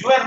UN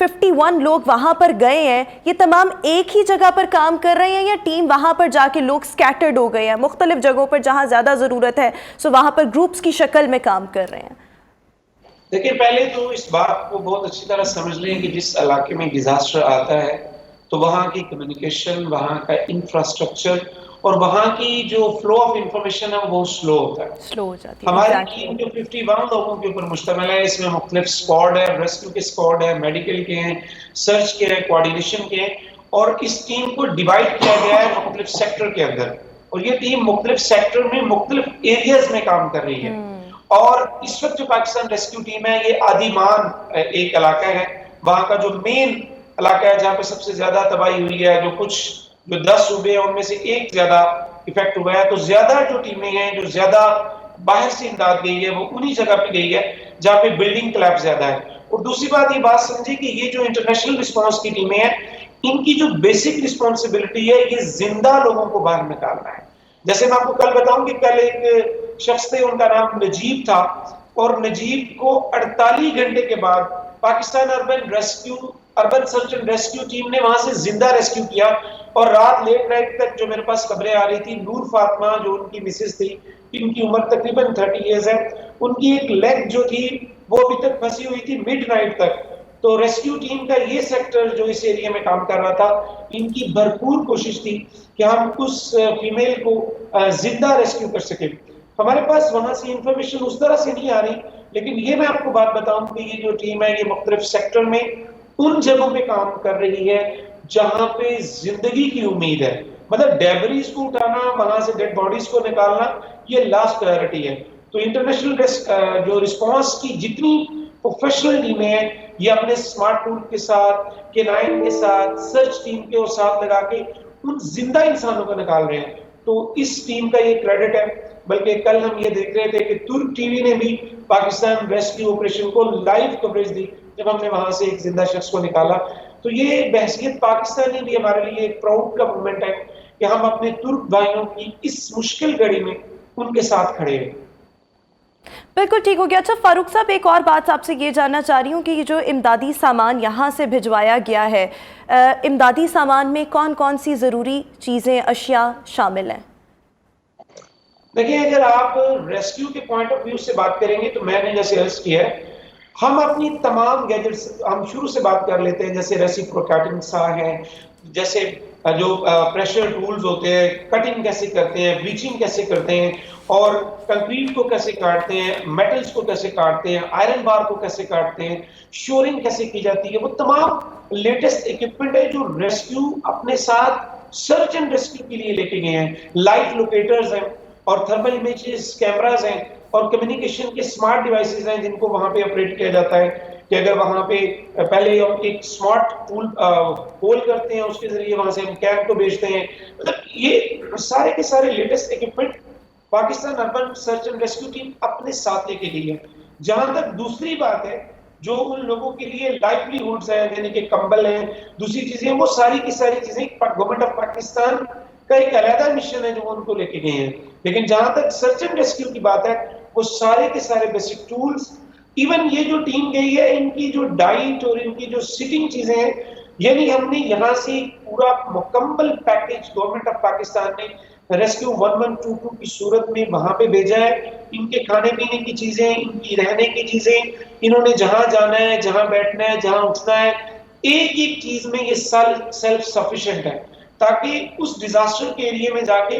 51 لوگ وہاں پر گئے ہیں، یہ تمام ایک ہی جگہ پر کام کر رہے ہیں یا ٹیم وہاں پر جا کے لوگ سکیٹرڈ ہو گئے ہیں مختلف جگہوں پر جہاں زیادہ ضرورت ہے، سو وہاں پر گروپس کی شکل میں کام کر رہے ہیں؟ دیکھیں، پہلے تو اس بات کو بہت اچھی طرح سمجھ لیں کہ جس علاقے میں ڈیزاسٹر آتا ہے تو وہاں کی کمیونیکیشن، وہاں کا انفراسٹرکچر اور وہاں کی جو فلو آف انفارمیشن ہے وہ بہت سلو ہوتا ہے. سلو ہو جاتی ہے. ہماری ایگزیکٹلی. ٹیم جو 51 لوگوں کے اوپر مشتمل ہے، اس میں مختلف اسکواڈ ہے، ریسکیو کے اسکواڈ ہے، میڈیکل کے ہیں، سرچ کے ہیں، کوآرڈینیشن کے ہیں، اور اس ٹیم کو ڈیوائڈ کیا گیا ہے مختلف سیکٹر کے اندر، اور یہ ٹیم مختلف سیکٹر میں مختلف ایریاز میں کام کر رہی ہے. اور اس وقت جو پاکستان ریسکیو ٹیم ہے یہ آدیمان ایک علاقہ ہے، وہاں کا جو مین علاقہ ہے جہاں پہ سب سے زیادہ تباہی ہوئی ہے، جو 10 صوبے ہیں ان میں سے ایک زیادہ افیکٹ ہوا ہے، تو زیادہ جو ٹیمیں ہیں جو زیادہ باہر سے امداد گئی ہے وہ انہی جگہ پہ گئی ہے جہاں پہ بلڈنگ کلیپس زیادہ ہے. اور دوسری بات یہ بات سمجھے کہ یہ جو انٹرنیشنل رسپانس کی ٹیمیں ہیں ان کی جو بیسک رسپانسبلٹی ہے یہ زندہ لوگوں کو باہر نکالنا ہے. جیسے میں آپ کو کل بتاؤں کہ کل ایک شخص تھے، ان کا نام نجیب تھا، اور نجیب کو 48 گھنٹے کے بعد Pakistan urban search and rescue team نے وہاں سے زندہ ریسکیو کیا. اور رات لیٹ نائٹ تک جو میرے پاس خبریں آ رہی تھی، نور فاطمہ جو ان کی مسز تھی، ان کی عمر تقریباً 30 ایئرز ہے، ان کی ایک لیگ جو تھی وہ ابھی تک پھنسی ہوئی تھی مڈ نائٹ تک. تو ریسکیو ٹیم کا یہ سیکٹر جو اس ایریا میں کام کر رہا تھا، ان کی بھرپور کوشش تھی کہ ہم اس فیمیل کو زندہ ریسکیو کر سکیں. ہمارے پاس وہاں سے انفارمیشن اس طرح سے نہیں آ رہی، لیکن یہ میں آپ کو بات بتاؤں کہ یہ جو ٹیم ہے یہ مختلف سیکٹر میں ان جگہوں پہ کام کر رہی ہے جہاں پہ زندگی کی امید ہے. مطلب ڈیبریز کو اٹھانا، وہاں سے ڈیڈ باڈیز کو نکالنا، یہ لاسٹ پرائیورٹی ہے. تو انٹرنیشنل جو رسپانس کی جتنی پروفیشنل ٹیمیں ہیں یہ اپنے اسمارٹ ٹول کے ساتھ، K9 کے ساتھ، سرچ ٹیم کے ساتھ لگا کے ان زندہ انسانوں کو نکال رہے ہیں. تو اس ٹیم کا یہ کریڈٹ ہے. بلکہ کل ہم یہ دیکھ رہے تھے کہ ترک ٹی وی نے بھی پاکستان ریسکیو آپریشن کو لائیو کوریج دی جب ہم نے وہاں سے ایک زندہ شخص کو نکالا. تو یہ بحثیت پاکستانی بھی ہمارے لیے ایک پراؤڈ کا مومنٹ ہے کہ ہم اپنے ترک بھائیوں کی اس مشکل گھڑی میں ان کے ساتھ کھڑے ہیں. بالکل ٹھیک ہو گیا. اچھا فاروق صاحب، ایک اور بات آپ سے یہ جاننا چاہ رہی ہوں کہ یہ جو امدادی سامان یہاں سے بھجوایا گیا ہے، امدادی سامان میں کون کون سی ضروری چیزیں، اشیاء شامل ہیں؟ دیکھیں، اگر آپ ریسکیو کے پوائنٹ آف ویو سے بات کریں گے تو میں نے جیسے عرض کیا ہے، ہم اپنی تمام گیجٹس ہم شروع سے بات کر لیتے ہیں، جیسے ریسیپروکیٹنگ سا ہے، جیسے جو پریشر ٹولز ہوتے ہیں، کٹنگ کیسے کرتے ہیں، بلیچنگ کیسے کرتے ہیں، اور کنکریٹ کو کیسے کاٹتے ہیں، میٹلز کو کیسے کاٹتے ہیں، آئرن بار کو کیسے کاٹتے ہیں، شورنگ کیسے کی جاتی ہے، وہ تمام لیٹسٹ ایکوپمنٹ ہے جو ریسکیو اپنے ساتھ سرچ اینڈ ریسکیو کے لیے لے کے گئے ہیں. لائٹ لوکیٹرز ہیں اور تھرمل امیجز کیمراز ہیں اور کمیونیکیشن کے سمارٹ ڈیوائسز ہیں جن کو وہاں پہ آپریٹ کیا جاتا ہے کہ اگر وہاں پہ پہلے ہم ایک سمارٹ ٹول کال کرتے ہیں، اس کے ذریعے وہاں سے ہم کیب کو بھیجتے ہیں. مطلب یہ سارے کے سارے latest equipment Pakistan urban search and rescue team اپنے ساتھ لے کے گئی ہے. جہاں تک دوسری بات ہے، جو ان لوگوں کے لیے لائفلی ہوڈز ہیں، یعنی کہ کمبل ہیں، دوسری چیزیں، وہ ساری کی ساری چیزیں گورنمنٹ آف پاکستان کا ایک علیحدہ مشن ہے جو ان کو لے کے گئے ہیں. لیکن جہاں تک سرچ اینڈ ریسکیو کی بات ہے، وہ سارے کے سارے بیسک ٹولز، ایون یہ جو ٹیم گئی ہے ان کی جو ڈائٹ اور ان کی جو سٹنگ چیزیں ہیں، یعنی ہم نے یہاں سے پورا مکمل پیکیج گورنمنٹ آف پاکستان نے ریسکیو 1122 کی صورت میں وہاں پہ بھیجا ہے. ان کے کھانے پینے کی چیزیں، ان کی رہنے کی چیزیں، انہوں نے جہاں جانا ہے، جہاں بیٹھنا ہے، جہاں اٹھنا ہے، ایک ایک چیز میں یہ سیلف سفیشینٹ ہے تاکہ اس ڈیزاسٹر کے ایریے میں جا کے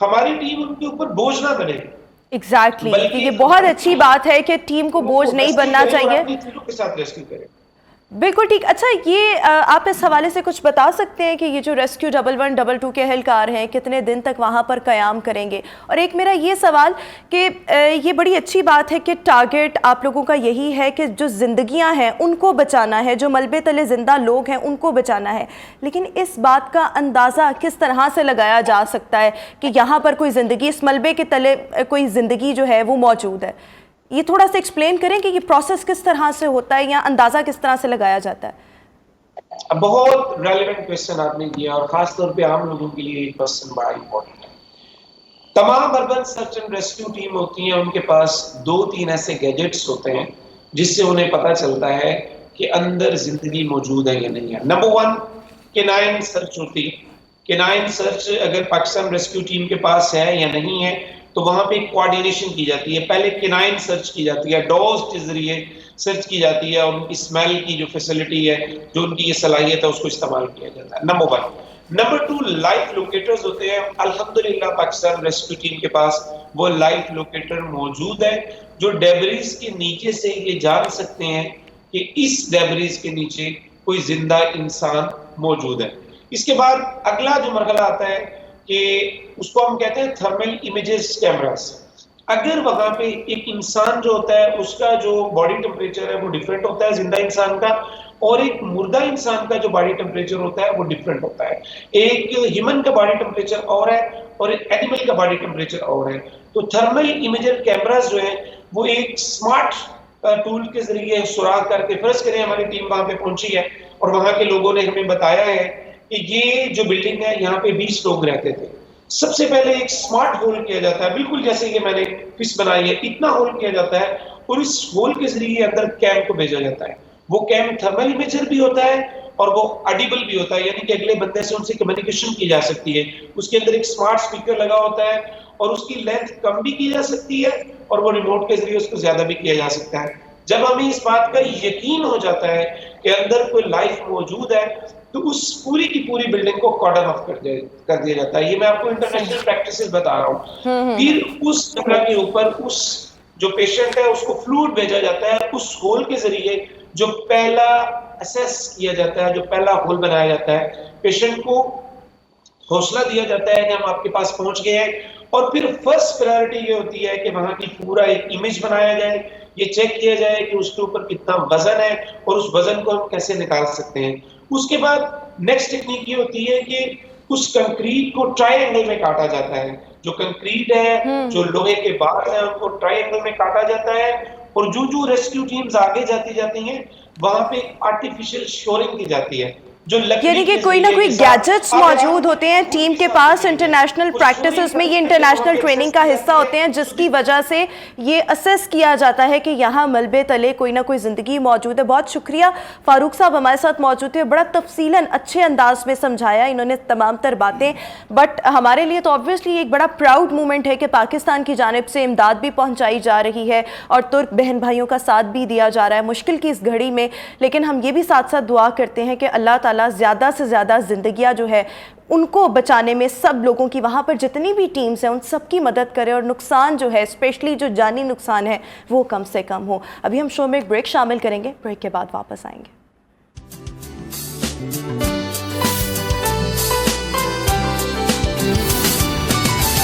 ہماری ٹیم ان کے اوپر بوجھ نہ بنے. ایگزیکٹلی، یہ بہت اچھی بات ہے کہ ٹیم کو بوجھ نہیں بننا چاہیے. اپنی ٹیموں کے ساتھ ریسکیو کریں. بالکل ٹھیک. اچھا، یہ آپ اس حوالے سے کچھ بتا سکتے ہیں کہ یہ جو ریسکیو 1122 کے اہلکار ہیں کتنے دن تک وہاں پر قیام کریں گے؟ اور ایک میرا یہ سوال کہ یہ بڑی اچھی بات ہے کہ ٹارگٹ آپ لوگوں کا یہی ہے کہ جو زندگیاں ہیں ان کو بچانا ہے، جو ملبے تلے زندہ لوگ ہیں ان کو بچانا ہے، لیکن اس بات کا اندازہ کس طرح سے لگایا جا سکتا ہے کہ یہاں پر کوئی زندگی، اس ملبے کے تلے کوئی زندگی جو ہے وہ موجود ہے؟ یہ تھوڑا سا ایکسپلین کریں کہ یہ پروسیس کس طرح سے ہوتا ہے یا اندازہ کس طرح سے لگایا جاتا ہے؟ بہت ریلیونٹ کویسچن آپ نے کیا، اور خاص طور پہ عام لوگوں کے لیے یہ کویسچن بڑا امپورٹنٹ ہے. تمام urban search and rescue team ہوتی ہیں، ان کے پاس 2-3 ایسے گیجٹس ہوتے ہیں جس سے انہیں پتہ چلتا ہے کہ اندر زندگی موجود ہے یا نہیں ہے. نمبر 1 کینائن سرچ ہوتی ہے. کینائن سرچ اگر پاکستان ریسکیو ٹیم کے پاس ہے یا نہیں ہے تو وہاں پہ کوآرڈینیشن کی جاتی ہے. پہلے کینائن سرچ کی جاتی ہے, ڈوز کے ذریعے سرچ کی جاتی ہے, اور ان کی اسمیل کی جو فیسلٹی ہے, جو ان کی یہ صلاحیت ہے, اس کو استعمال کیا جاتا ہے. نمبر 1. نمبر 2 لائف لوکیٹرز ہوتے ہیں. الحمدللہ پاکستان ریسکیو ٹیم کے پاس وہ لائف لوکیٹر موجود ہے جو ڈیبریز کے نیچے سے یہ جان سکتے ہیں کہ اس ڈیبریز کے نیچے کوئی زندہ انسان موجود ہے. اس کے بعد اگلا جو مرحلہ آتا ہے کہ اس کو ہم کہتے ہیں تھرمل امیجز کیمراز. اگر وہاں پہ ایک انسان جو ہوتا ہے اس کا جو باڈی ٹمپریچر ہے وہ ڈیفرنٹ ہوتا ہے زندہ انسان کا, اور ایک مردہ انسان کا جو باڈی ٹمپریچر ہوتا ہے وہ ڈیفرنٹ ہوتا ہے. ایک ہیومن کا باڈی ٹمپریچر اور ہے اور ایک اینیمل کا باڈی ٹمپریچر اور ہے. تو تھرمل امیجر کیمراز جو ہیں وہ ایک سمارٹ ٹول کے ذریعے سراغ کر کے, فرض کریں ہماری ٹیم وہاں پہ پہنچی ہے اور وہاں کے لوگوں نے ہمیں بتایا ہے کہ یہ جو بلڈنگ ہے یہاں پہ 20 لوگ رہتے تھے. سب سے پہلے ایک سمارٹ ہول کیا جاتا ہے, بالکل جیسے کہ میں نے فش بنائی ہے اتنا ہول کیا جاتا ہے, اور اس ہول کے ذریعے اندر کیم کو بھیجا جاتا ہے. وہ کیم تھرمل امیجر بھی ہوتا ہے اور وہ آڈیبل بھی ہوتا ہے, یعنی کہ اگلے بندے سے ان سے کمیونیکیشن کی جا سکتی ہے. اس کے اندر ایک سمارٹ اسپیکر لگا ہوتا ہے اور اس کی لینتھ کم بھی کی جا سکتی ہے اور وہ ریموٹ کے ذریعے اس کو زیادہ بھی کیا جا سکتا ہے. جب ہمیں اس بات کا یقین ہو جاتا ہے کہ اندر کوئی لائف موجود ہے تو اس پوری کی پوری بلڈنگ کو کارڈن آف کر دیا جاتا ہے. یہ میں آپ کو انٹرنیشنل پریکٹسز بتا رہا ہوں. پھر اس جگہ کے اوپر اس جو پیشنٹ ہے اس کو فلوئڈ بھیجا جاتا ہے اس ہول کے ذریعے جو پہلا اسیس کیا جاتا ہے, جو پہلا ہول بنایا جاتا ہے. پیشنٹ کو حوصلہ دیا جاتا ہے کہ ہم آپ کے پاس پہنچ گئے ہیں, اور پھر فرسٹ پرائرٹی یہ ہوتی ہے کہ وہاں کی پورا ایک امیج بنایا جائے, یہ چیک کیا جائے کہ اس کے اوپر کتنا وزن ہے اور اس وزن کو ہم کیسے نکال سکتے ہیں. اس کے بعد نیکسٹ ٹیکنیک یہ ہوتی ہے کہ اس کنکریٹ کو ٹرائی اینگل میں کاٹا جاتا ہے. جو کنکریٹ ہے, جو لوہے کے بار ہیں, ان کو ٹرائی اینگل میں کاٹا جاتا ہے, اور جو ریسکیو ٹیمز آگے جاتی ہیں وہاں پہ آرٹیفیشل شورنگ کی جاتی ہے. یعنی کہ کوئی نہ کوئی گیجٹس موجود ہوتے ہیں ٹیم کے پاس انٹرنیشنل پریکٹسز میں, یہ انٹرنیشنل ٹریننگ کا حصہ ہوتے ہیں جس کی وجہ سے یہ اسیس کیا جاتا ہے کہ یہاں ملبے تلے کوئی نہ کوئی زندگی موجود ہے. بہت شکریہ فاروق صاحب ہمارے ساتھ موجود تھے, بڑا تفصیلاً اچھے انداز میں سمجھایا انہوں نے تمام تر باتیں. بٹ ہمارے لیے تو آبویسلی ایک بڑا پراؤڈ مومنٹ ہے کہ پاکستان کی جانب سے امداد بھی پہنچائی جا رہی ہے اور ترک بہن بھائیوں کا ساتھ بھی دیا جا رہا ہے مشکل کی اس گھڑی میں. لیکن ہم یہ بھی ساتھ ساتھ دعا کرتے ہیں کہ اللہ تعالیٰ زیادہ سے زیادہ زندگیاں جو ہے ان کو بچانے میں سب لوگوں کی, وہاں پر جتنی بھی ٹیمز ہیں ان سب کی مدد کرے, اور نقصان جو ہے اسپیشلی جو جانی نقصان ہے وہ کم سے کم ہو. ابھی ہم شو میں ایک بریک شامل کریں گے, بریک کے بعد واپس آئیں گے.